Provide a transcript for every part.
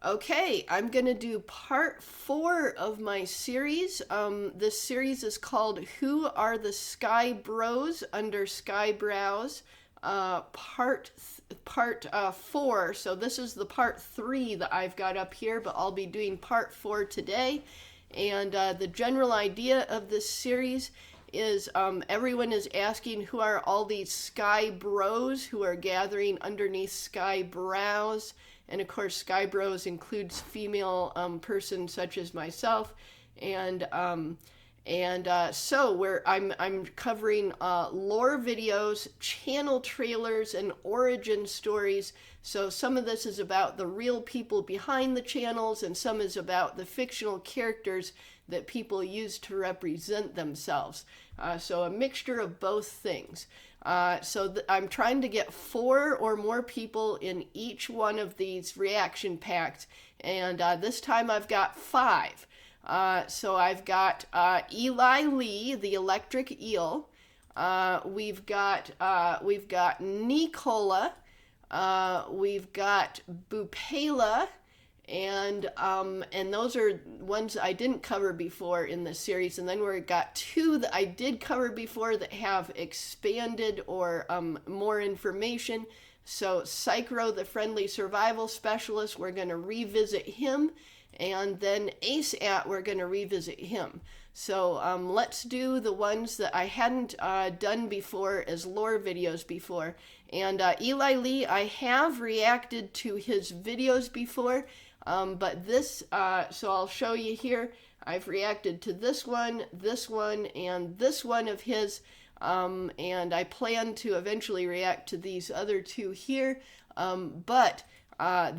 Okay, I'm gonna do part 4 of my series. This series is called Who Are the Skyebros under Skyebrows, part 4. So this is the part 3 that I've got up here, but I'll be doing part 4 today. And the general idea of this series is everyone is asking who are all these Skyebros who are gathering underneath Skyebrows. And of course, Skyebros includes female persons such as myself, and so I'm covering lore videos, channel trailers, and origin stories. So some of this is about the real people behind the channels, and some is about the fictional characters that people use to represent themselves. So a mixture of both things. I'm trying to get 4 or more people in each one of these reaction packs, and this time I've got 5. So I've got Eli Lee, the electric eel. We've got NiiCola. We've got BUPAELA. And those are ones I didn't cover before in the series. And then we've got 2 that I did cover before that have expanded or more information. So Psychro, the friendly survival specialist, we're going to revisit him. And then ACE, we're going to revisit him. So let's do the ones that I hadn't done before as lore videos before. And Eli Lee, I have reacted to his videos before. But this, so I'll show you here, I've reacted to this one, and this one of his, and I plan to eventually react to these other 2 here, but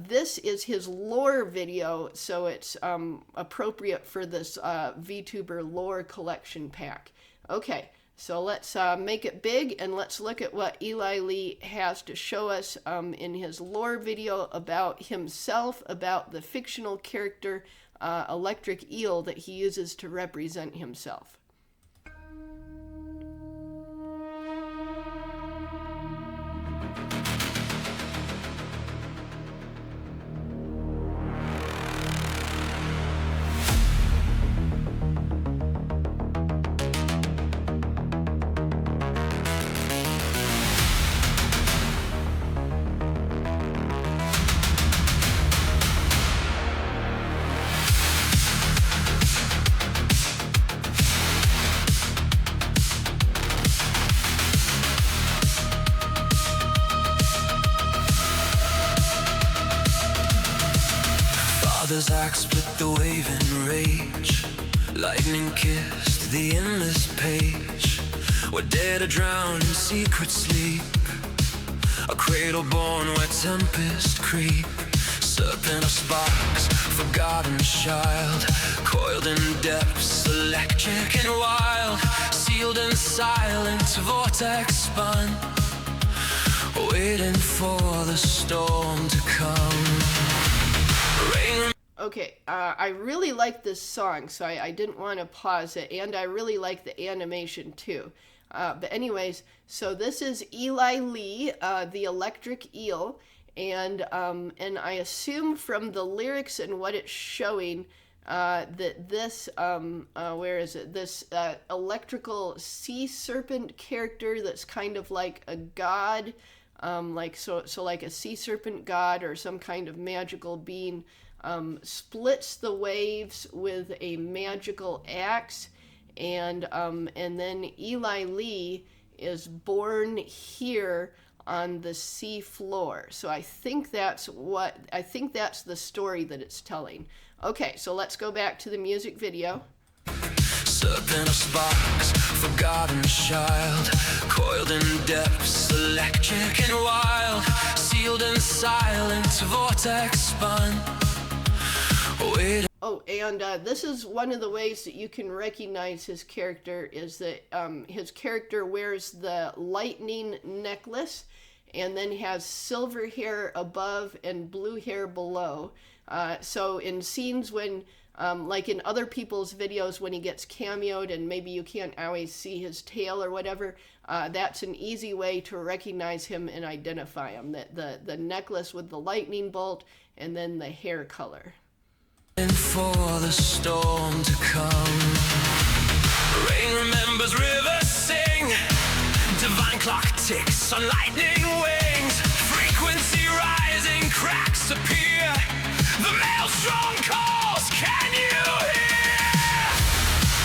this is his lore video, so it's appropriate for this VTuber lore collection pack. Okay. So let's make it big, and let's look at what Eli Lee has to show us in his lore video about himself, about the fictional character Electric Eel that he uses to represent himself. Father's axe split the wave in rage. Lightning kissed the endless page. We're dead or drowned in secret sleep. A cradle born where tempest creep. Serpent of sparks, forgotten child. Coiled in depths, electric and wild. Sealed in silent, vortex spun. Waiting for the storm to come. Rain. Okay, I really like this song, so I didn't want to pause it, and I really like the animation too. But anyways, so this is Eli Lee, the electric eel, and I assume from the lyrics and what it's showing that this, where is it? This electrical sea serpent character that's kind of like a god, so like a sea serpent god or some kind of magical being. Splits the waves with a magical axe, and then Eli Lee is born here on the sea floor. So I think that's the story that it's telling. Okay, so let's go back to the music video. Serpent of sparks, forgotten child. Coiled in depths, electric and wild. Sealed in silent, vortex spun. Oh, and this is one of the ways that you can recognize his character is that his character wears the lightning necklace and then has silver hair above and blue hair below. So in scenes when, like in other people's videos when he gets cameoed and maybe you can't always see his tail or whatever, that's an easy way to recognize him and identify him. That the necklace with the lightning bolt and then the hair color. And for the storm to come, rain remembers, rivers sing, divine clock ticks on lightning wings, frequency rising, cracks appear, the maelstrom calls, can you hear?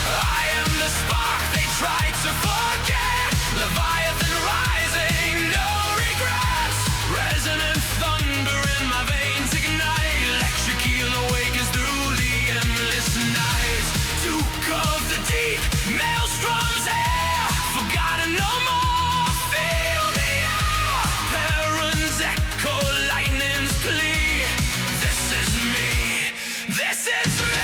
I am the spark they try to forget, Leviathan rising, no regrets, resonant thunder in my veins ignite, electric eel awakens through the endless night, Duke of the deep, maelstrom's air, forgotten no more, feel the air, Perun's echo, lightning's plea, this is me, this is me.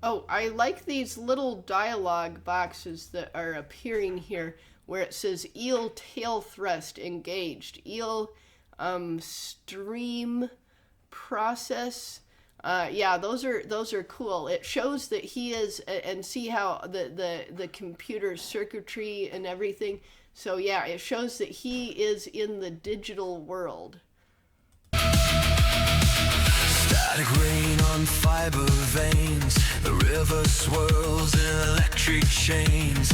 Oh, I like these little dialogue boxes that are appearing here where it says eel tail thrust engaged, eel stream process. Yeah, those are cool. It shows that he is, and see how the computer circuitry and everything. So yeah, it shows that he is in the digital world. Static rain on fiber veins, the river swirls in electric chains,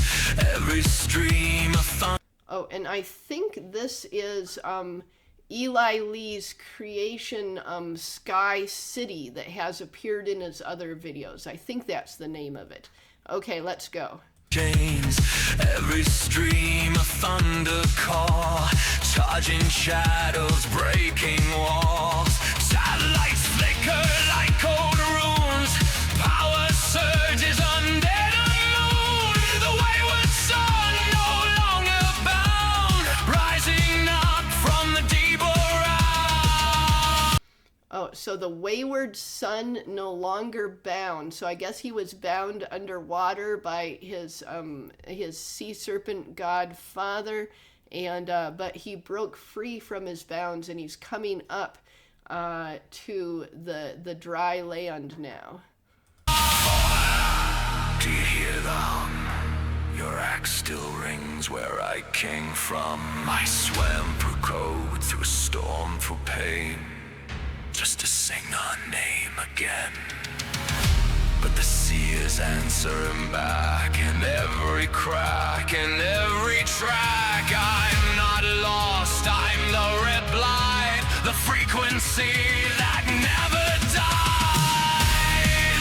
every stream of thunder. Oh, and I think this is Eli Lee's creation, Sky City, that has appeared in his other videos. I think that's the name of it. Okay, let's go. Chains, every stream of thunder call, charging shadows, breaking walls, satellites flicker like cold runes, power surges undead unknown, the wayward sun no longer bound, rising up from the deep around. Oh, so the wayward son no longer bound. So I guess he was bound underwater by his sea serpent god father, and but he broke free from his bounds, and he's coming up to the dry land now. Do you hear the hum? Your axe still rings where I came from. I swam through code, through a storm, through pain, just to sing our name again. But the seers answering back in every crack, in every track. I'm not lost, I'm the red blind, the frequency that never dies.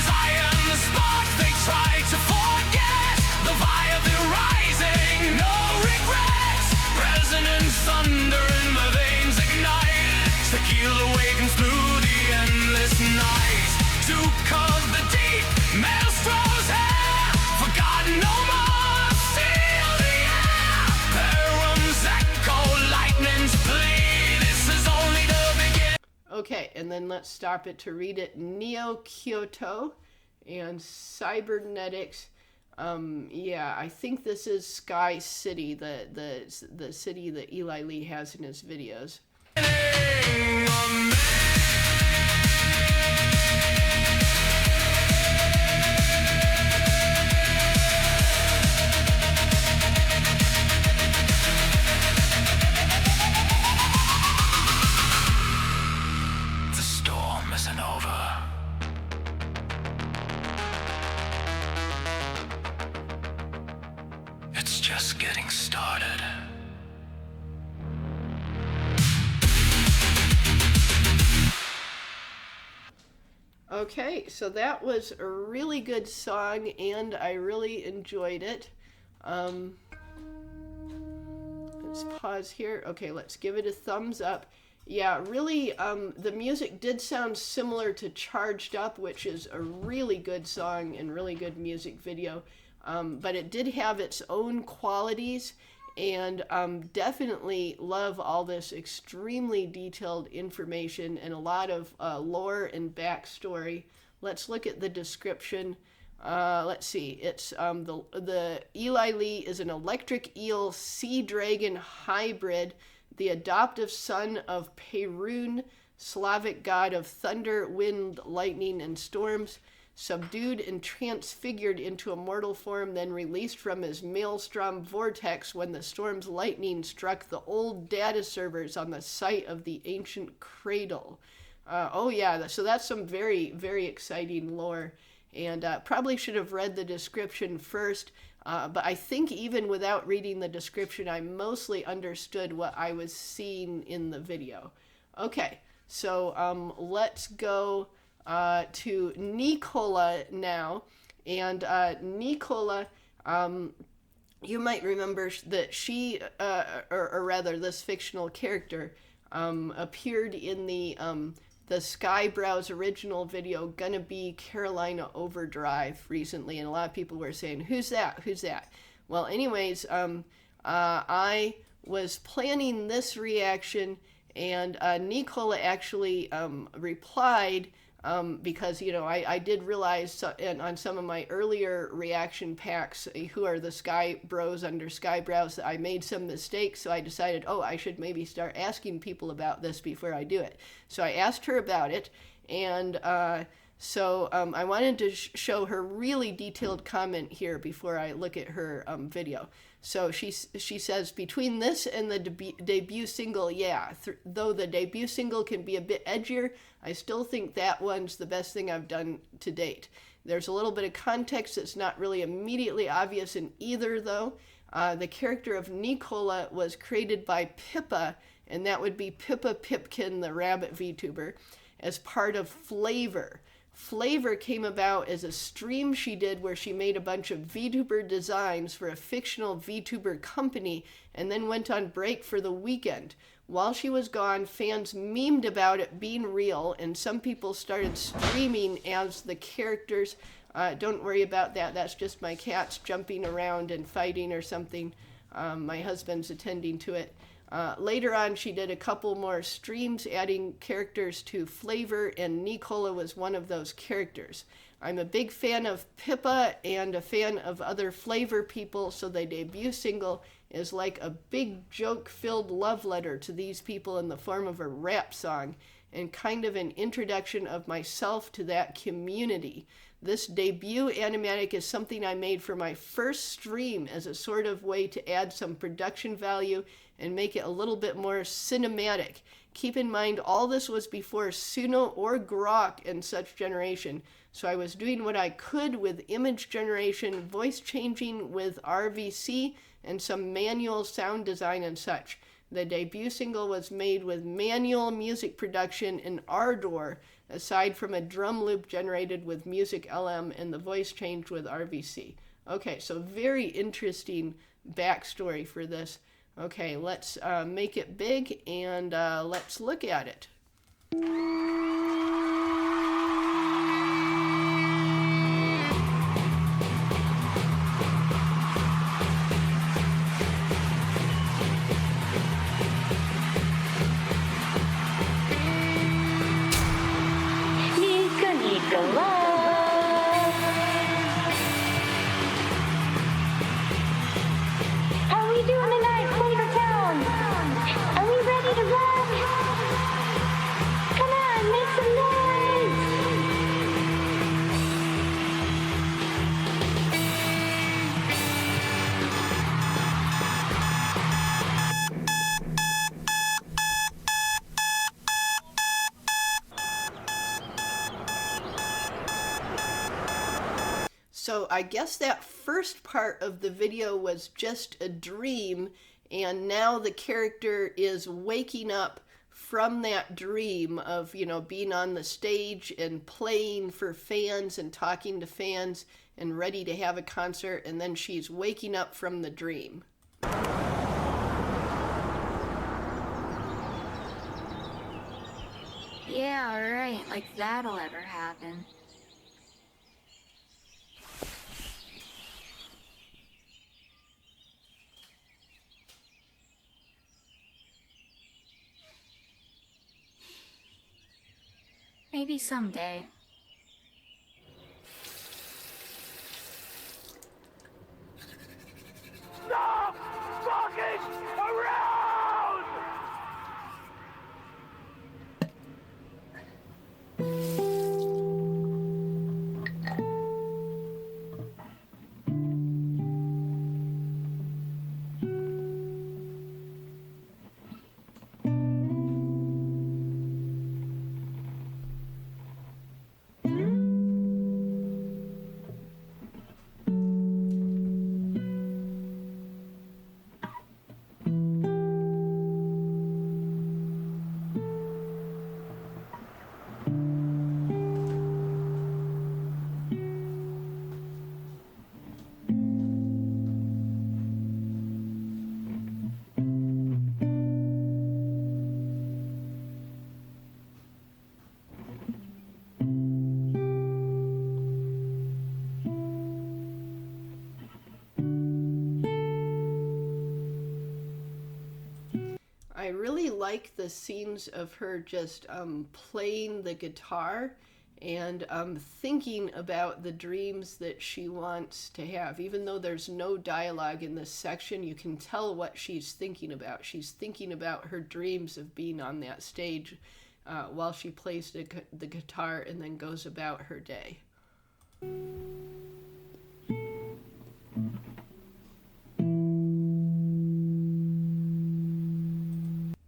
I am the spark they try to forget, the Leviathan rising, no regrets, resonant thunder in my veins ignite, the keel awakens through the endless night, Duke of the deep, maelstrom's hair, forgotten no more, feel the air, Perun's echo, lightning's plea, this is only the beginning. Okay, and then let's stop it to read it. Neo Kyoto and cybernetics. Yeah, I think this is Sky City, the city that Eli Lee has in his videos. The storm isn't over. It's just getting started. Okay, so that was a really good song, and I really enjoyed it. Let's pause here. Okay, let's give it a thumbs up. Yeah, really, the music did sound similar to Charged Up, which is a really good song and really good music video. But it did have its own qualities, and definitely love all this extremely detailed information and a lot of lore and backstory. Let's look at the description. Let's see. It's the Eli Lee is an electric eel sea dragon hybrid, the adoptive son of Perun, Slavic god of thunder, wind, lightning, and storms, subdued and transfigured into a mortal form, then released from his maelstrom vortex when the storm's lightning struck the old data servers on the site of the ancient cradle. Oh yeah, so that's some very, very exciting lore. And probably should have read the description first, but I think even without reading the description, I mostly understood what I was seeing in the video. Okay, so let's go to NiiCola now. And NiiCola, you might remember that she, or rather this fictional character, appeared in the Skyebrows original video, Gonna Be Carolina Overdrive, recently, and a lot of people were saying, who's that? Who's that? Well, anyways, I was planning this reaction, and NiiCola actually replied, because, you know, I did realize on some of my earlier reaction packs, who are the Skyebros under Skyebrows, that I made some mistakes, so I decided, oh, I should maybe start asking people about this before I do it. So I asked her about it, and so I wanted to show her really detailed comment here before I look at her video. So she says, between this and the debut single, yeah, though the debut single can be a bit edgier, I still think that one's the best thing I've done to date. There's a little bit of context that's not really immediately obvious in either, though. The character of NiiCola was created by Pippa, and that would be Pippa Pipkin, the rabbit VTuber, as part of Flavor. Flavor came about as a stream she did where she made a bunch of VTuber designs for a fictional VTuber company and then went on break for the weekend. While she was gone, fans memed about it being real, and some people started streaming as the characters. Don't worry about that. That's just my cats jumping around and fighting or something. My husband's attending to it. Later on, she did a couple more streams adding characters to Flavor, and NiiCola was one of those characters. I'm a big fan of Pippa and a fan of other Flavor people, so the debut single is like a big joke-filled love letter to these people in the form of a rap song, and kind of an introduction of myself to that community. This debut animatic is something I made for my first stream as a sort of way to add some production value and make it a little bit more cinematic. Keep in mind, all this was before Suno or Grok and such generation, so I was doing what I could with image generation, voice changing with RVC, and some manual sound design and such. The debut single was made with manual music production in Ardor, aside from a drum loop generated with Music LM and the voice changed with RVC. Okay, so very interesting backstory for this. Okay, let's make it big and let's look at it. So I guess that first part of the video was just a dream, and now the character is waking up from that dream of, you know, being on the stage and playing for fans and talking to fans and ready to have a concert, and then she's waking up from the dream. Yeah, alright, like that'll ever happen. Maybe someday. Stop fucking around! like the scenes of her just playing the guitar and thinking about the dreams that she wants to have. Even though there's no dialogue in this section, you can tell what she's thinking about. She's thinking about her dreams of being on that stage while she plays the guitar and then goes about her day.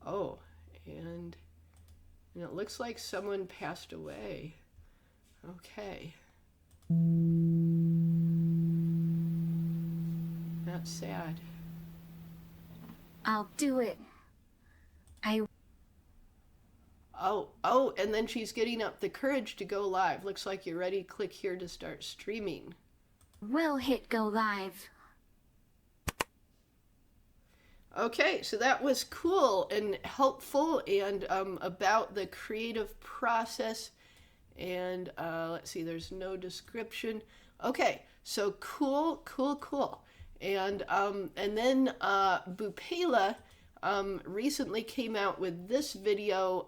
Oh, and it looks like someone passed away. Okay. That's sad. I'll do it. Oh, and then she's getting up the courage to go live. Looks like you're ready. Click here to start streaming. Will hit go live. Okay, so that was cool and helpful and about the creative process. And let's see, there's no description. Okay, so cool. And then BUPAELA recently came out with this video,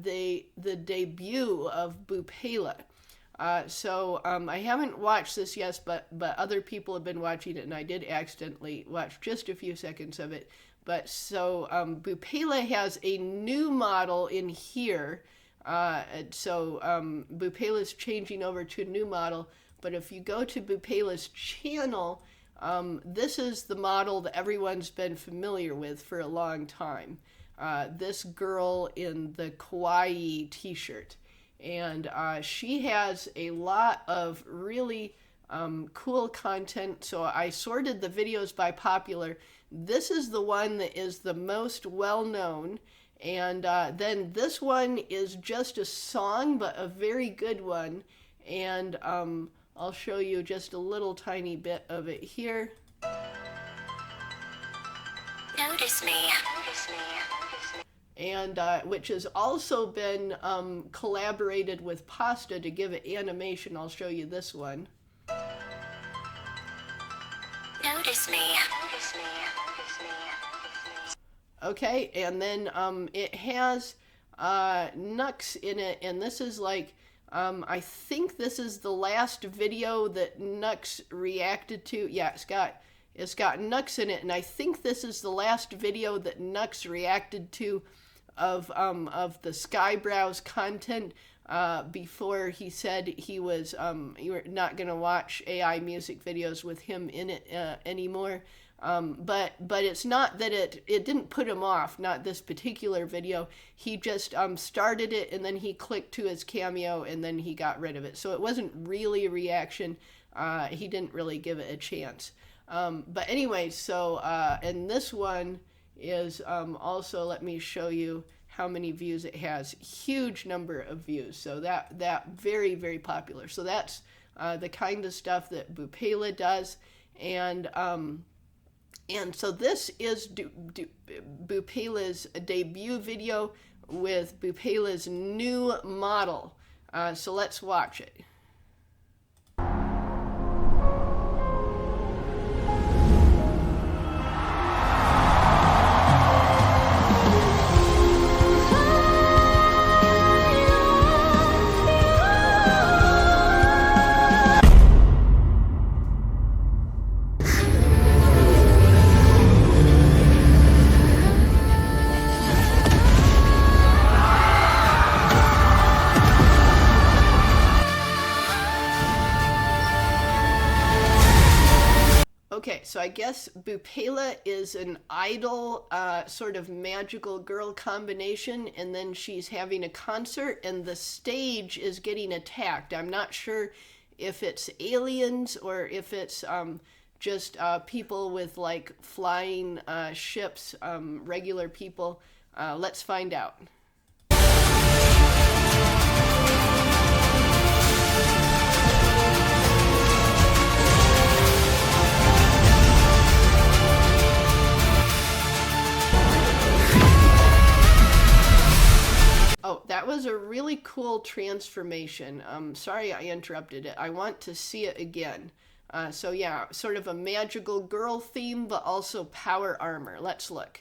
the debut of BUPAELA. So I haven't watched this yet, but other people have been watching it, and I did accidentally watch just a few seconds of it. But so BUPAELA has a new model in here. So BUPAELA's changing over to a new model. But if you go to BUPAELA's channel, this is the model that everyone's been familiar with for a long time. This girl in the kawaii t-shirt. And she has a lot of really cool content. So I sorted the videos by popular. This is the one that is the most well-known. And then this one is just a song, but a very good one. And I'll show you just a little tiny bit of it here. Notice me. And which has also been collaborated with Pasta to give it animation. I'll show you this one. Notice me. Okay, and then it has Nux in it, and this is like, I think this is the last video that Nux reacted to. Yeah, it's got Nux in it, and I think this is the last video that Nux reacted to of the Skyebrows content before he said you were not going to watch AI music videos with him in it anymore. But it's not that it didn't put him off, not this particular video. He just started it, and then he clicked to his cameo, and then he got rid of it. So it wasn't really a reaction. He didn't really give it a chance. But anyway, so and this one is also, let me show you how many views it has. Huge number of views. So that very, very popular. So that's the kind of stuff that BUPAELA does. And so this is BUPAELA's debut video with BUPAELA's new model. So let's watch it. Okay, so I guess BUPAELA is an idol, sort of magical girl combination, and then she's having a concert, and the stage is getting attacked. I'm not sure if it's aliens or if it's just people with like flying ships, regular people. Let's find out. Oh, that was a really cool transformation. Sorry I interrupted it. I want to see it again. So yeah, sort of a magical girl theme, but also power armor. Let's look.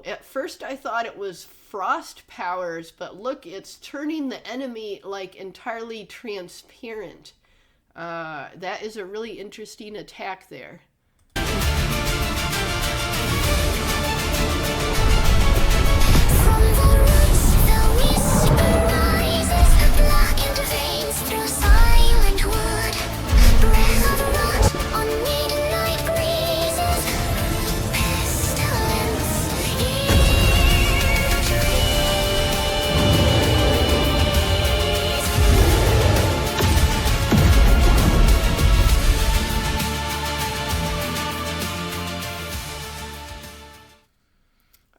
at first I thought it was frost powers, but look, it's turning the enemy like entirely transparent. That is a really interesting attack there.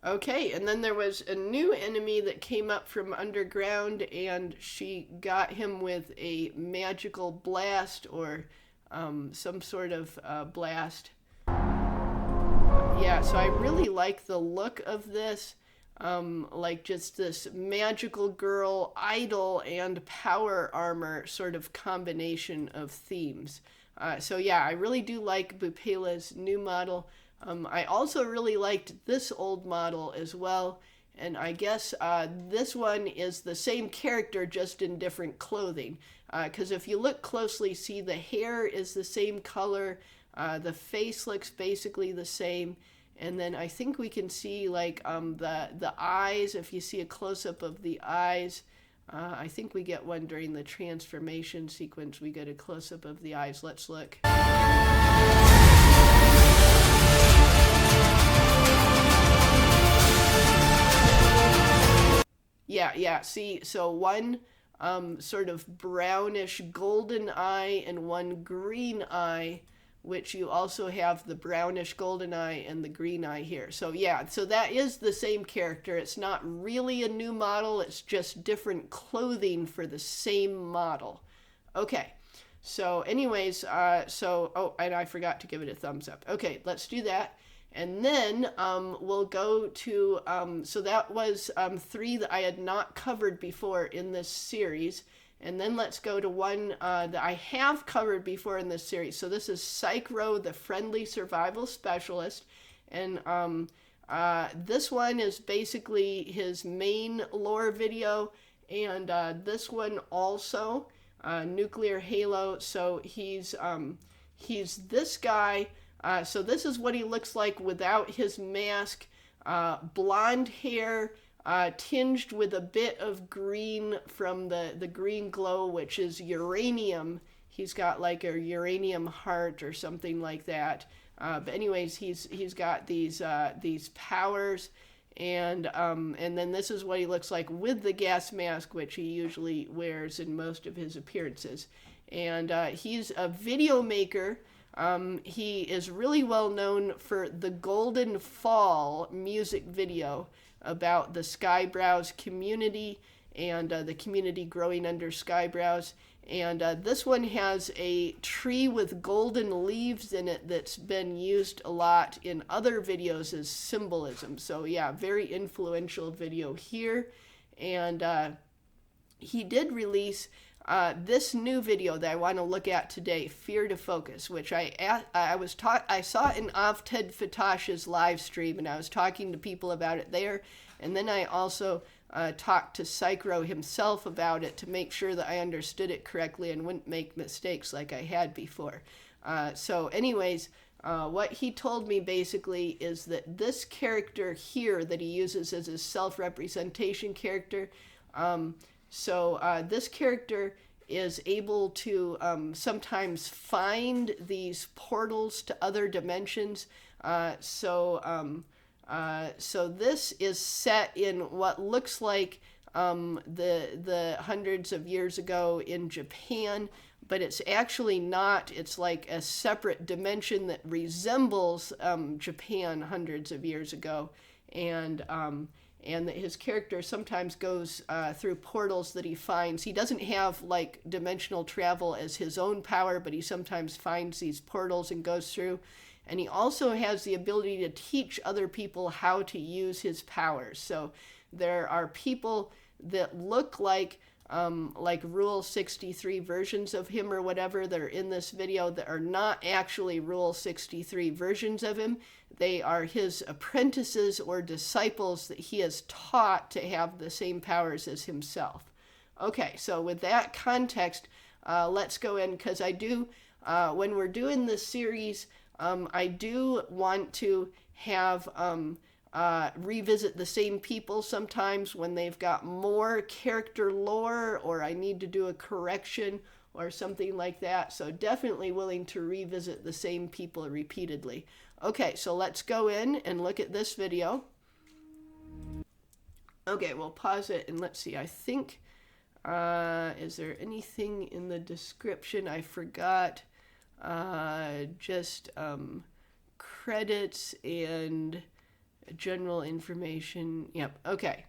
Okay, and then there was a new enemy that came up from underground, and she got him with a magical blast, or some sort of blast. Yeah, so I really like the look of this, like just this magical girl, idol, and power armor sort of combination of themes. So yeah, I really do like BUPAELA's new model. I also really liked this old model as well, and I guess this one is the same character, just in different clothing. Because if you look closely, see the hair is the same color, the face looks basically the same, and then I think we can see like the eyes. If you see a close-up of the eyes, I think we get one during the transformation sequence. We get a close-up of the eyes. Let's look. Yeah, see, so one sort of brownish golden eye and one green eye, which you also have the brownish golden eye and the green eye here. So yeah, so that is the same character. It's not really a new model, it's just different clothing for the same model. Okay, so anyways, oh, and I forgot to give it a thumbs up. Okay, let's do that. And then we'll go to, so that was 3 that I had not covered before in this series. And then let's go to one that I have covered before in this series. So this is Psychro, the Friendly Survival Specialist. And this one is basically his main lore video. And this one also, Nuclear Halo. So he's this guy. So this is what he looks like without his mask. Blonde hair, tinged with a bit of green from the green glow, which is uranium. He's got like a uranium heart or something like that. But anyways, he's got these powers, and then this is what he looks like with the gas mask, which he usually wears in most of his appearances. And he's a video maker. He is really well known for the Golden Fall music video about the Skyebrows community and the community growing under Skyebrows. And this one has a tree with golden leaves in it that's been used a lot in other videos as symbolism. So yeah, very influential video here. And he did release this new video that I want to look at today, Fear to Focus, which I saw in Avted Fatash's live stream, and I was talking to people about it there, and then I also talked to Psychro himself about it to make sure that I understood it correctly and wouldn't make mistakes like I had before. So anyways, what he told me basically is that this character here that he uses as his self-representation character, this character is able to sometimes find these portals to other dimensions. So this is set in what looks like the hundreds of years ago in Japan, but it's actually not. It's like a separate dimension that resembles Japan hundreds of years ago, and that his character sometimes goes through portals that he finds. He doesn't have like dimensional travel as his own power, but he sometimes finds these portals and goes through. And he also has the ability to teach other people how to use his powers. So there are people that look like like Rule 63 versions of him or whatever that are in this video that are not actually Rule 63 versions of him. They are his apprentices or disciples that he has taught to have the same powers as himself. Okay, so with that context, let's go in, because I do, when we're doing this series, I do want to have revisit the same people sometimes when they've got more character lore, or I need to do a correction or something like that. So definitely willing to revisit the same people repeatedly. Okay, so let's go in and look at this video. Okay, we'll pause it and let's see. I think, is there anything in the description I forgot? Just credits and general information. Yep. Okay.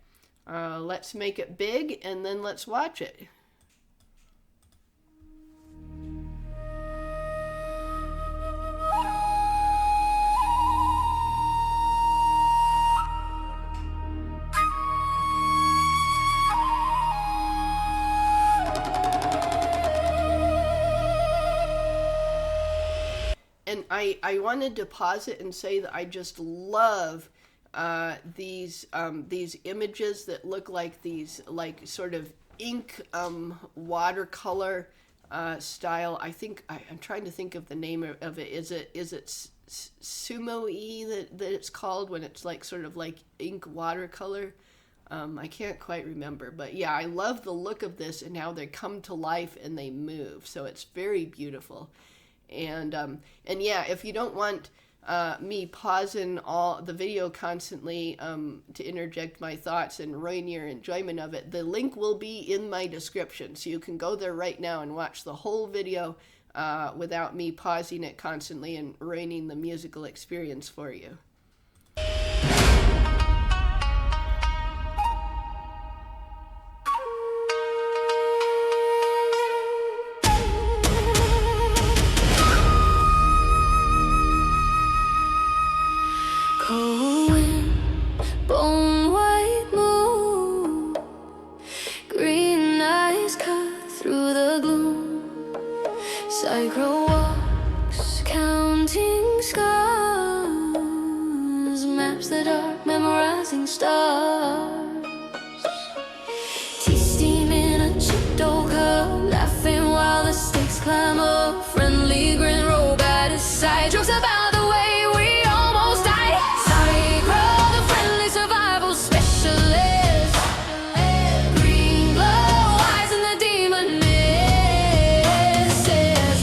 Let's make it big and then let's watch it. And I wanted to pause it and say that I just love these images that look like these, like, sort of ink watercolor style. I think I'm trying to think of the name of it. Is it sumo-y that it's called, when it's like sort of like ink watercolor? I can't quite remember, but yeah, I love the look of this and how they come to life and they move. So it's very beautiful. And yeah, if you don't want me pausing all the video constantly to interject my thoughts and ruin your enjoyment of it, the link will be in my description, so you can go there right now and watch the whole video without me pausing it constantly and ruining the musical experience for you. Bone white moon, green eyes cut through the gloom. Psychro walks, counting scars, maps the dark, memorizing stars. Tea steam in a chipped old cup, laughing while the stakes climb up. Friendly grin, roll by his side, jokes about the way we almost died. Psychro, the friendly survival specialist. Green glow, eyes in the demon misses.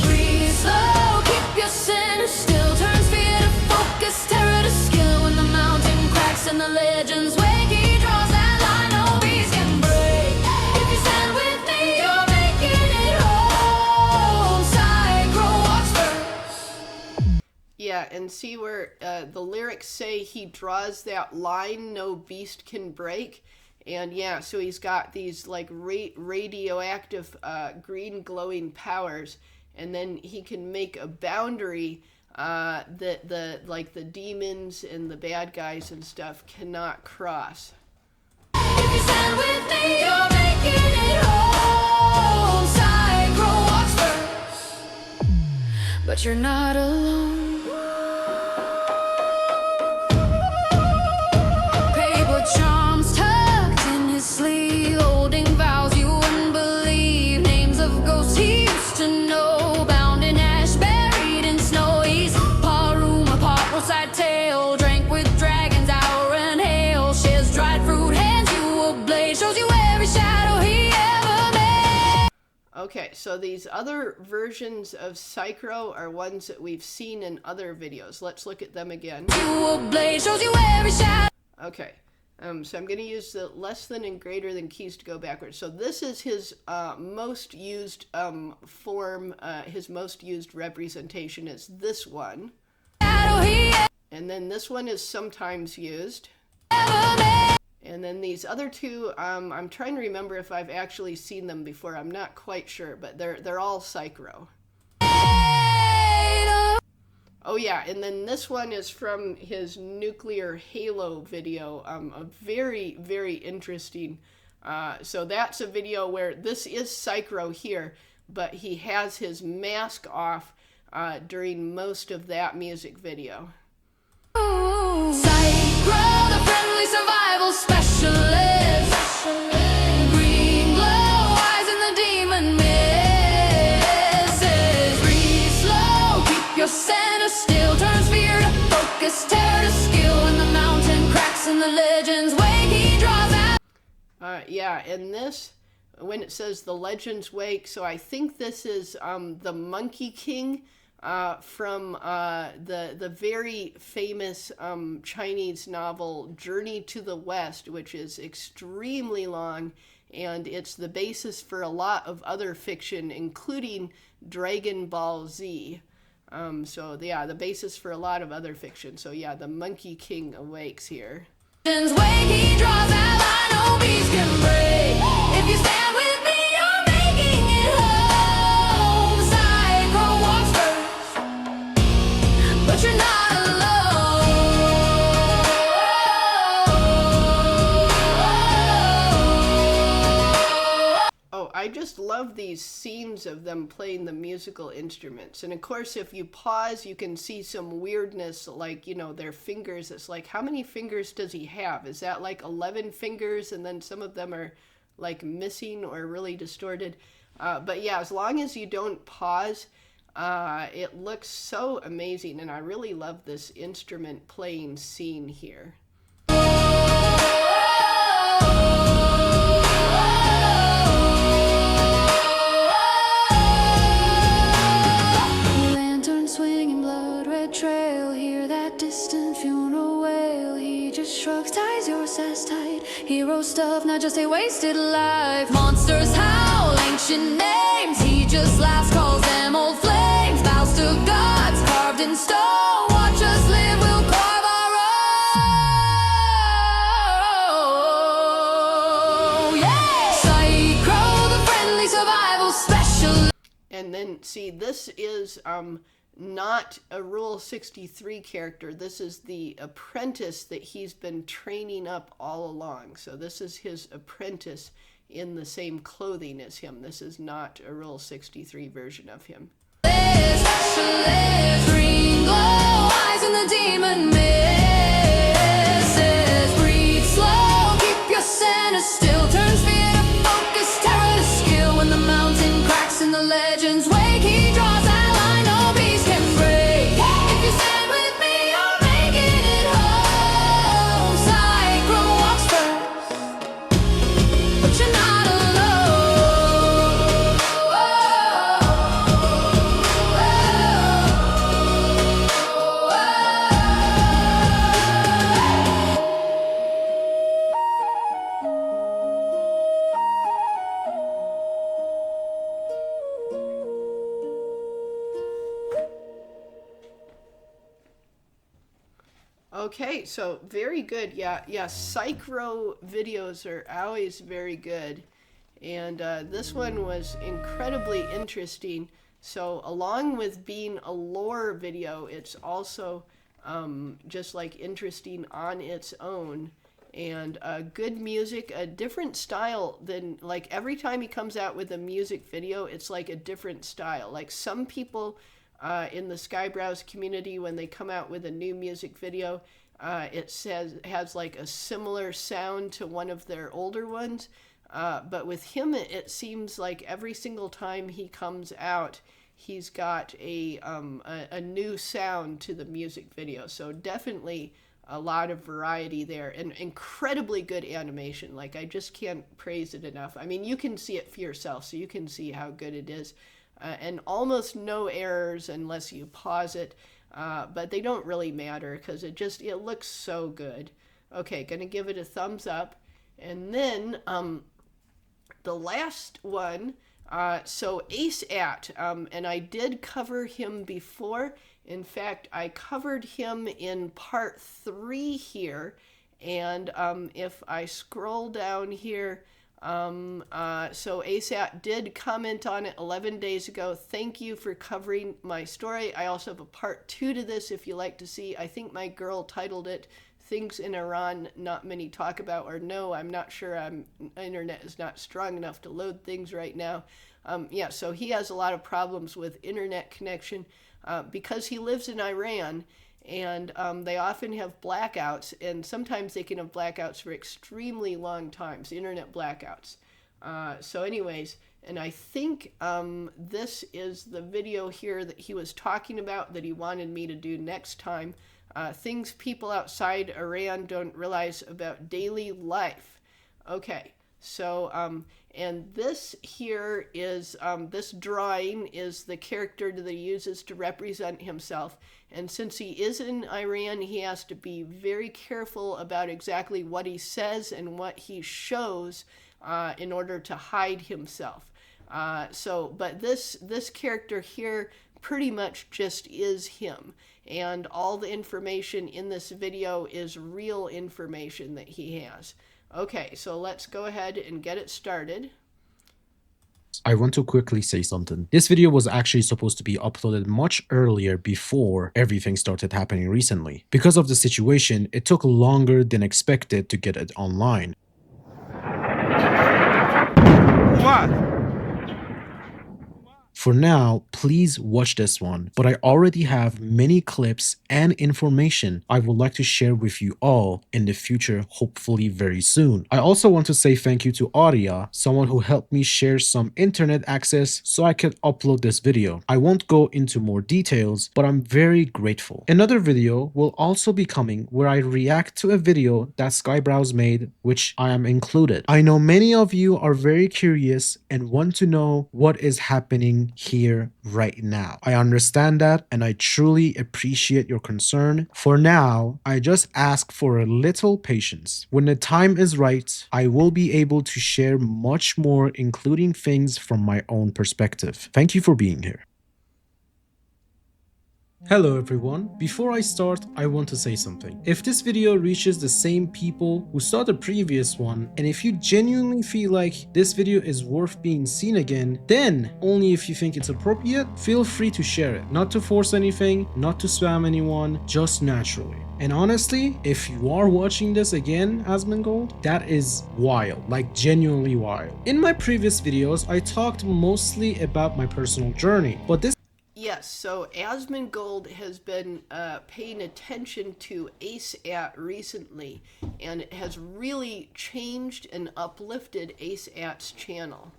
Breathe slow, keep your center still. Turns fear to focus, terror to skill. When the mountain cracks and the legends wake, he draws that line no beast can break. If you stand with me, you're making it home. Psychro walks first. Yeah, and see where the lyrics say he draws that line no beast can break. And yeah, so he's got these like radioactive green glowing powers, and then he can make a boundary that the demons and the bad guys and stuff cannot cross. If you stand with me, you're making it home. Psychro walks first, but you're not alone. Paper charms tucked in his sleeve, holding vows you wouldn't believe. Names of ghosts he used to know, bound in ash, buried in snow. He's Perun, a part roadside tale, drank with dragons, hour and hail. Shares dried fruit, hands you a blade, shows you every shadow he ever made. Okay, so these other versions of Psychro are ones that we've seen in other videos. Let's look at them again. You a blade, shows you every shadow. Okay, so I'm going to use the less than and greater than keys to go backwards. So this is his most used form, his most used representation is this one. And then this one is sometimes used. And then these other two, I'm trying to remember if I've actually seen them before. I'm not quite sure, but they're all Psychro. Oh yeah, and then this one is from his Nuclear Halo video, a very, very interesting So that's a video where this is Psychro here, but he has his mask off during most of that music video. Psychro, the friendly survival specialist. Green glow eyes in the demon misses. Breathe slow, keep your center still. Turn fear to focus, terror to skill. When the mountain cracks and the legends wake, he draws out. Yeah, and this, when it says the legends wake, so I think this is the Monkey King from the very famous Chinese novel Journey to the West, which is extremely long, and it's the basis for a lot of other fiction, including Dragon Ball Z. So yeah, the basis for a lot of other fiction. So yeah, the Monkey King awakes here. Wake, he draws out line, no beast can break. If you stand with me, you're making it home. Psychro walks first, but you're not alone. Oh, I just love these scenes of them playing the musical instruments. And of course, if you pause, you can see some weirdness, like, you know, their fingers. It's like, how many fingers does he have? Is that like 11 fingers? And then some of them are like missing or really distorted. But yeah, as long as you don't pause, it looks so amazing. And I really love this instrument playing scene here. Hero stuff, not just a wasted life. Monsters howl, ancient names. He just laughs, calls them old flames. Vows to gods carved in stone. Watch us live, we'll carve our own. Yeah! Psychro, the friendly survival specialist. And then, see, this is not a Rule 63 character. This is the apprentice that he's been training up all along. So this is his apprentice in the same clothing as him. This is not a Rule 63 version of him. Green glow eyes in the demon misses. Breathe slow, keep your center still. Turns fear to focus, terror to skill. When the mountain cracks and the legends wake, he draws that line, no beast can break. If you stand with me, you're making it home. Psychro walks first, but you're not alone. Okay, so very good. Yeah, Psychro videos are always very good. And this one was incredibly interesting. So along with being a lore video, it's also just like interesting on its own. And good music, a different style than, like, every time he comes out with a music video, it's like a different style. Like some people in the Skyebrows community, when they come out with a new music video, it has like a similar sound to one of their older ones. But with him, it seems like every single time he comes out, he's got a new sound to the music video. So definitely a lot of variety there, and incredibly good animation. Like, I just can't praise it enough. I mean, you can see it for yourself, so you can see how good it is. And almost no errors unless you pause it. But they don't really matter because it looks so good. Okay, gonna give it a thumbs up. And then the last one, so is.ACE, and I did cover him before. In fact, I covered him in part 3 here. And if I scroll down here, So ASAT did comment on it 11 days ago. Thank you for covering my story. I also have a part 2 to this if you like to see. I think my girl titled it Things in Iran Not Many Talk About, or no, I'm not sure. Internet is not strong enough to load things right now. Yeah, so he has a lot of problems with internet connection because he lives in Iran, and they often have blackouts, and sometimes they can have blackouts for extremely long times, internet blackouts. So anyways, and I think this is the video here that he was talking about that he wanted me to do next time. Things people outside Iran don't realize about daily life. Okay, so, and this here is, this drawing is the character that he uses to represent himself. And since he is in Iran, he has to be very careful about exactly what he says and what he shows in order to hide himself. But this character here pretty much just is him. And all the information in this video is real information that he has. Okay, so let's go ahead and get it started. I want to quickly say something. This video was actually supposed to be uploaded much earlier before everything started happening recently. Because of the situation, it took longer than expected to get it online. What? For now, please watch this one, but I already have many clips and information I would like to share with you all in the future, hopefully very soon. I also want to say thank you to Audia, someone who helped me share some internet access so I could upload this video. I won't go into more details, but I'm very grateful. Another video will also be coming where I react to a video that Skyebrows made, which I am included. I know many of you are very curious and want to know what is happening here right now. I understand that, and I truly appreciate your concern. For now, I just ask for a little patience. When the time is right, I will be able to share much more, including things from my own perspective. Thank you for being here. Hello everyone, before I start, I want to say something. If this video reaches the same people who saw the previous one, and if you genuinely feel like this video is worth being seen again, then only if you think it's appropriate, feel free to share it. Not to force anything, not to spam anyone, just naturally. And honestly, if you are watching this again, Asmongold, that is wild, like genuinely wild. In my previous videos, I talked mostly about my personal journey, but this Yes, so Asmongold has been paying attention to ASAT recently, and it has really changed and uplifted ASAT's channel.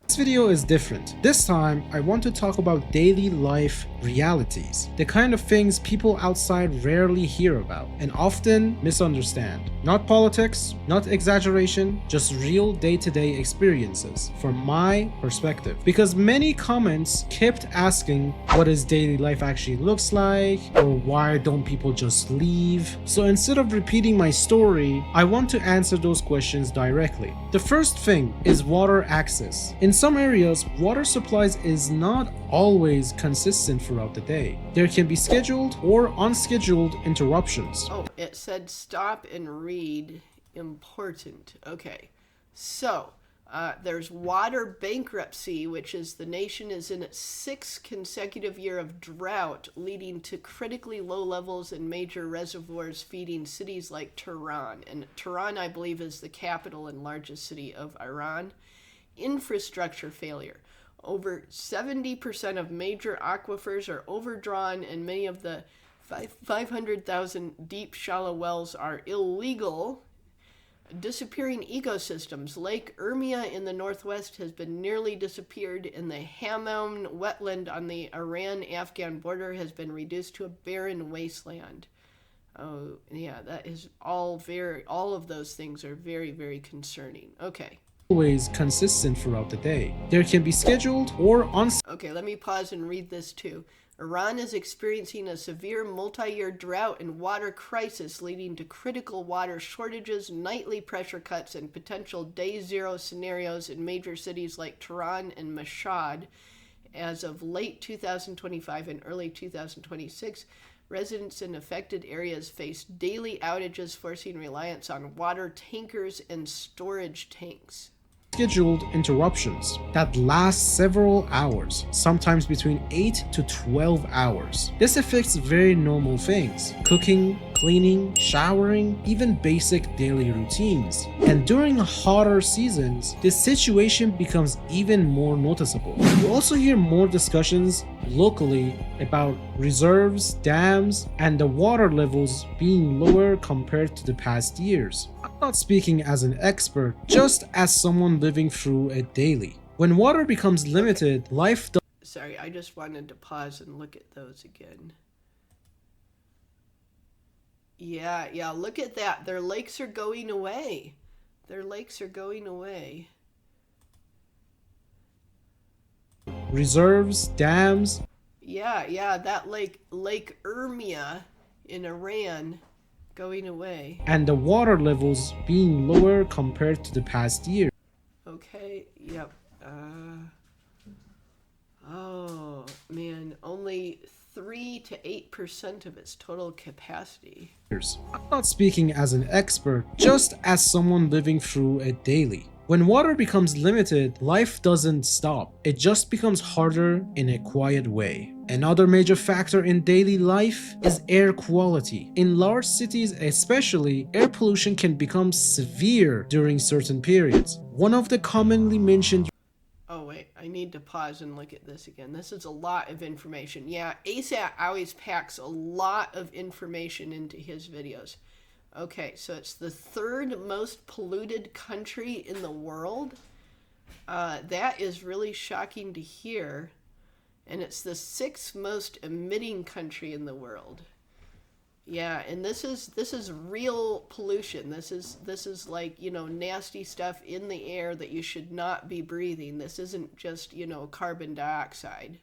This video is different. This time, I want to talk about daily life realities, the kind of things people outside rarely hear about and often misunderstand. Not politics, not exaggeration, just real day-to-day experiences from my perspective. Because many comments kept asking what his daily life actually looks like, or why don't people just leave? So instead of repeating my story, I want to answer those questions directly. The first thing is water access. In some areas, water supplies is not always consistent throughout the day. There can be scheduled or unscheduled interruptions. Oh, it said stop and read. Important. Okay. So, there's water bankruptcy, which is the nation is in its 6th consecutive year of drought, leading to critically low levels in major reservoirs feeding cities like Tehran. And Tehran, I believe, is the capital and largest city of Iran. Infrastructure failure. Over 70% of major aquifers are overdrawn, and many of the 500,000 deep shallow wells are illegal. Disappearing ecosystems. Lake Urmia in the northwest has been nearly disappeared, and the Hammam wetland on the Iran-Afghan border has been reduced to a barren wasteland. Oh, yeah, that is all of those things are very, very concerning. Okay. Always consistent throughout the day. There can be scheduled or Okay, let me pause and read this too. Iran is experiencing a severe multi-year drought and water crisis leading to critical water shortages, nightly pressure cuts, and potential day zero scenarios in major cities like Tehran and Mashhad. As of late 2025 and early 2026, residents in affected areas face daily outages, forcing reliance on water tankers and storage tanks. scheduled interruptions that last several hours, sometimes between 8 to 12 hours. This affects very normal things: cooking, cleaning, showering, even basic daily routines. And during hotter seasons, this situation becomes even more noticeable. You also hear more discussions locally about reserves, dams, and the water levels being lower compared to the past years. I'm not speaking as an expert, just as someone living through it daily. When water becomes limited, life does. Sorry, I just wanted to pause and look at those again. Yeah, look at that. Their lakes are going away. Their lakes are going away. Reserves, dams. Yeah, that Lake Urmia in Iran going away. And the water levels being lower compared to the past year. Okay, yep. Oh, man, only 3 to 8% of its total capacity. I'm not speaking as an expert, just as someone living through it daily. When water becomes limited, life doesn't stop. It just becomes harder in a quiet way. Another major factor in daily life is air quality. In large cities especially, air pollution can become severe during certain periods. One of the commonly mentioned. Oh wait, I need to pause and look at this again. This is a lot of information. Yeah, ACE always packs a lot of information into his videos. Okay, so it's the 3rd most polluted country in the world. That is really shocking to hear. And it's the 6th most emitting country in the world. Yeah, and this is real pollution. This is like, nasty stuff in the air that you should not be breathing. This isn't just, carbon dioxide.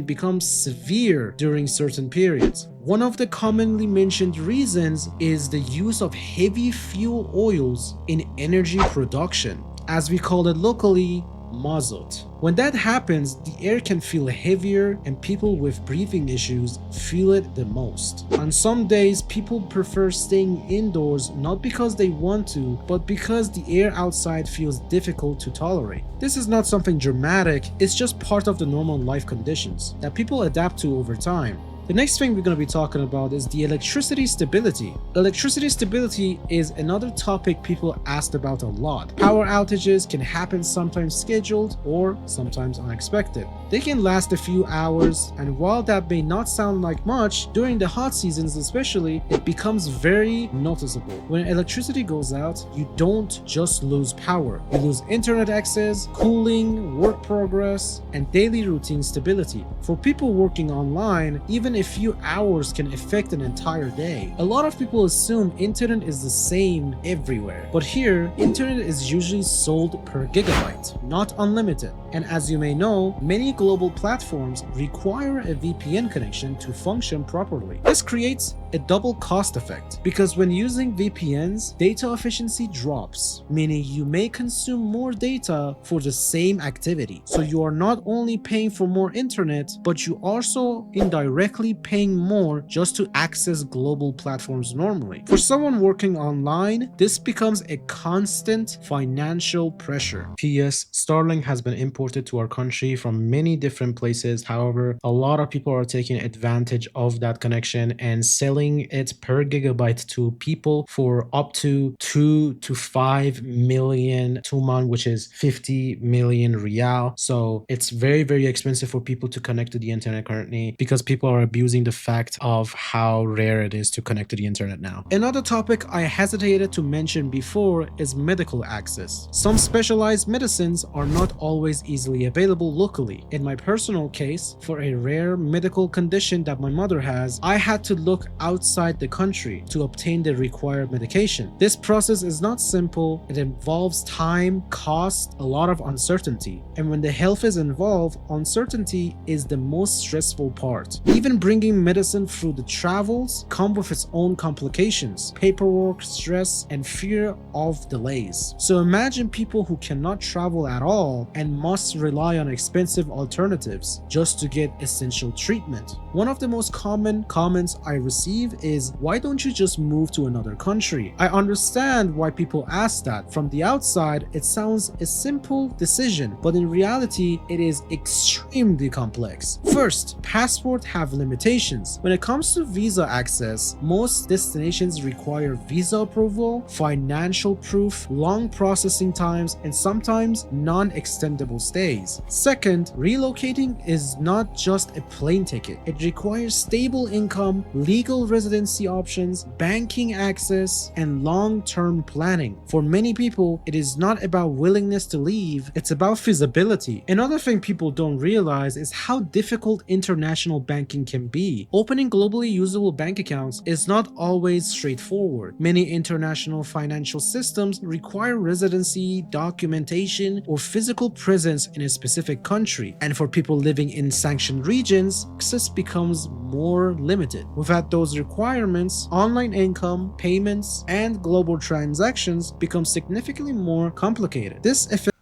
Becomes severe during certain periods. One of the commonly mentioned reasons is the use of heavy fuel oils in energy production, as we call it locally, mazut. When that happens, the air can feel heavier and people with breathing issues feel it the most. On some days, people prefer staying indoors not because they want to, but because the air outside feels difficult to tolerate. This is not something dramatic, it's just part of the normal life conditions that people adapt to over time. The next thing we're going to be talking about is the electricity stability. Electricity stability is another topic people asked about a lot. Power outages can happen sometimes scheduled or sometimes unexpected. They can last a few hours, and while that may not sound like much, during the hot seasons especially, it becomes very noticeable. When electricity goes out, you don't just lose power. You lose internet access, cooling, work progress, and daily routine stability. For people working online, even a few hours can affect an entire day. A lot of people assume internet is the same everywhere, but here, internet is usually sold per gigabyte, not unlimited. And as you may know, many global platforms require a VPN connection to function properly. This creates a double cost effect, because when using VPNs, data efficiency drops, meaning you may consume more data for the same activity. So you are not only paying for more internet, but you also indirectly paying more just to access global platforms normally. For someone working online, this becomes a constant financial pressure. P.S. Starlink has been imported to our country from many different places. However, a lot of people are taking advantage of that connection and selling it per gigabyte to people for up to 2 to 5 million tuman, which is 50 million rial. So it's very, very expensive for people to connect to the internet currently, because people are abusing the fact of how rare it is to connect to the internet now. Another topic I hesitated to mention before is medical access. Some specialized medicines are not always easily available locally. In my personal case, for a rare medical condition that my mother has, I had to look outside the country to obtain the required medication. This process is not simple. It involves time, cost, a lot of uncertainty. And when the health is involved, uncertainty is the most stressful part. Even bringing medicine through the travels come with its own complications, paperwork, stress, and fear of delays. So imagine people who cannot travel at all and must rely on expensive alternatives just to get essential treatment. One of the most common comments I receive leave is, why don't you just move to another country? I understand why people ask that. From the outside, it sounds a simple decision, but in reality, it is extremely complex. First, passports have limitations. When it comes to visa access, most destinations require visa approval, financial proof, long processing times, and sometimes non-extendable stays. Second, relocating is not just a plane ticket. It requires stable income, legal residency options, banking access, and long-term planning. For many people, it is not about willingness to leave, it's about feasibility. Another thing people don't realize is how difficult international banking can be. Opening globally usable bank accounts is not always straightforward. Many international financial systems require residency, documentation, or physical presence in a specific country, and for people living in sanctioned regions, access becomes more limited. Without those requirements, online income, payments, and global transactions become significantly more complicated. This affects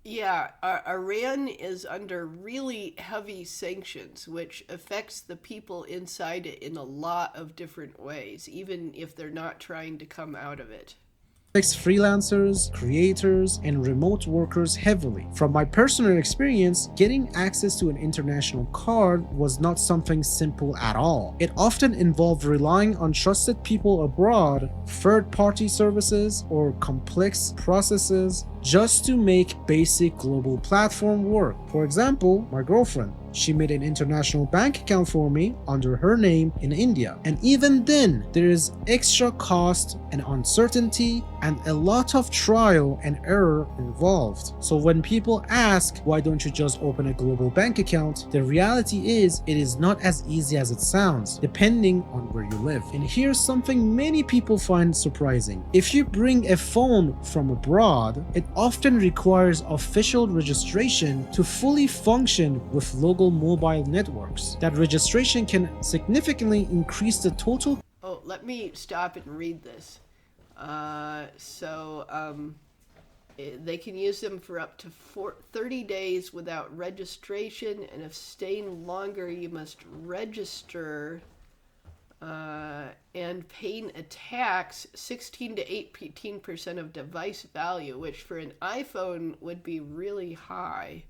Yeah, Iran is under really heavy sanctions, which affects the people inside it in a lot of different ways, even if they're not trying to come out of it. freelancers, creators, and remote workers heavily. From my personal experience, getting access to an international card was not something simple at all. It often involved relying on trusted people abroad, third-party services, or complex processes just to make basic global platform work. For example, my girlfriend. She made an international bank account for me under her name in India. And even then, there is extra cost and uncertainty and a lot of trial and error involved. So when people ask, why don't you just open a global bank account? The reality is, it is not as easy as it sounds, depending on where you live. And here's something many people find surprising. If you bring a phone from abroad, it often requires official registration to fully function with local mobile networks. That registration can significantly increase the total. Oh, let me stop and read this. They can use them for up to 30 days without registration, and if staying longer, you must register and paying a tax 16 to 18% of device value, which for an iPhone would be really high.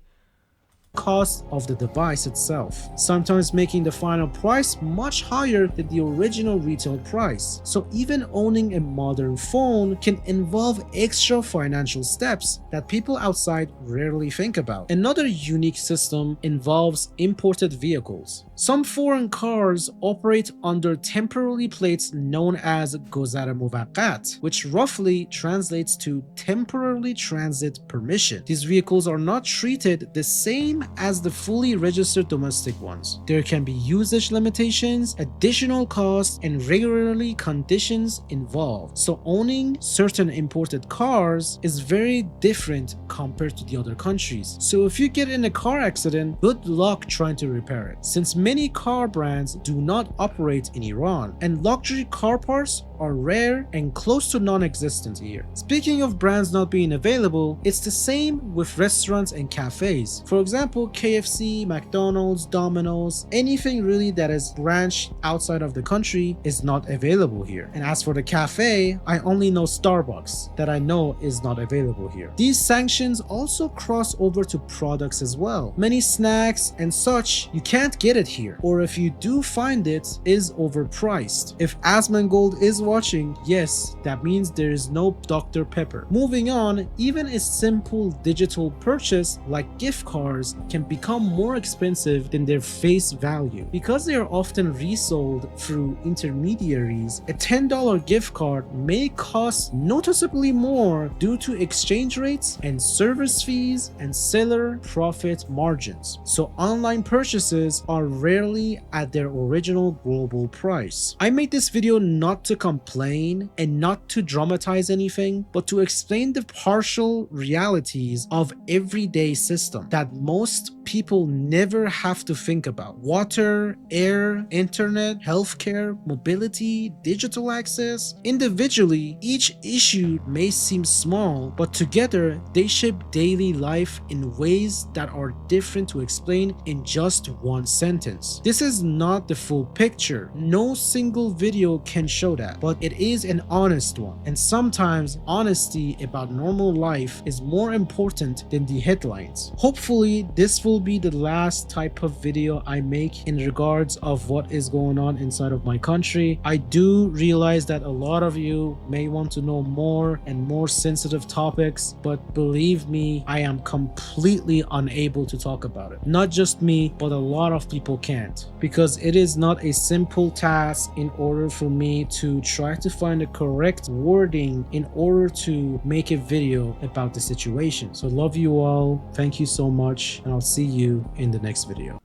Cost of the device itself, sometimes making the final price much higher than the original retail price. So even owning a modern phone can involve extra financial steps that people outside rarely think about. Another unique system involves imported vehicles. Some foreign cars operate under temporary plates known as Gozar Muwaqqat, which roughly translates to temporarily transit permission. These vehicles are not treated the same as the fully registered domestic ones. There can be usage limitations, additional costs, and regularly conditions involved. So owning certain imported cars is very different compared to the other countries. So if you get in a car accident, good luck trying to repair it, since many car brands do not operate in Iran, and luxury car parts are rare and close to non-existent here. Speaking of brands not being available, it's the same with restaurants and cafes. For example, KFC, McDonald's, Domino's, anything really that is branched outside of the country is not available here. And as for the cafe, I only know Starbucks that I know is not available here. These sanctions also cross over to products as well. Many snacks and such, you can't get it here, or if you do find it, is overpriced. If Asmongold is watching, yes, that means there is no Dr. Pepper. Moving on, even a simple digital purchase like gift cards can become more expensive than their face value. Because they are often resold through intermediaries, a $10 gift card may cost noticeably more due to exchange rates and service fees and seller profit margins. So online purchases are rarely at their original global price. I made this video not to complain and not to dramatize anything, but to explain the partial realities of everyday system that most people never have to think about: water, air, internet, healthcare, mobility, digital access. Individually, each issue may seem small, but together they shape daily life in ways that are different to explain in just one sentence. This is not the full picture. No single video can show that, but it is an honest one. And sometimes honesty about normal life is more important than the headlines. Hopefully, this will be the last type of video I make in regards of what is going on inside of my country. I do realize that a lot of you may want to know more and more sensitive topics, but believe me, I am completely unable to talk about it. Not just me, but a lot of people can't, because it is not a simple task in order for me to try to find the correct wording in order to make a video about the situation. So love you all. Thank you so much, and I'll see you in the next video.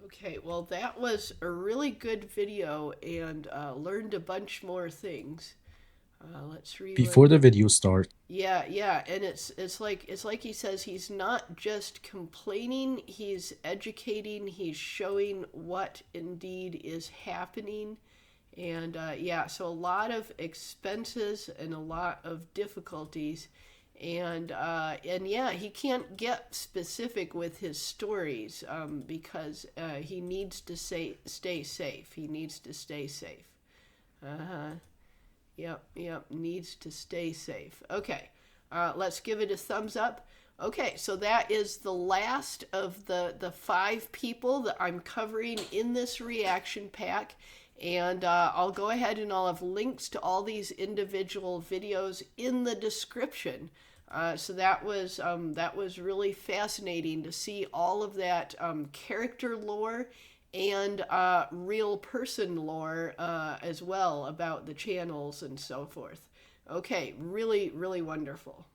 Okay, well, that was a really good video, and learned a bunch more things. Let's read. Before the video starts, Yeah, and it's like he says, he's not just complaining, he's educating, he's showing what indeed is happening. And yeah, so a lot of expenses and a lot of difficulties. And yeah, he can't get specific with his stories because he needs to stay safe. He needs to stay safe. Yep, needs to stay safe. Okay, let's give it a thumbs up. Okay, so that is the last of the 5 people that I'm covering in this reaction pack. And I'll go ahead and I'll have links to all these individual videos in the description. So that was really fascinating to see all of that character lore and real person lore as well about the channels and so forth. Okay, really, really wonderful.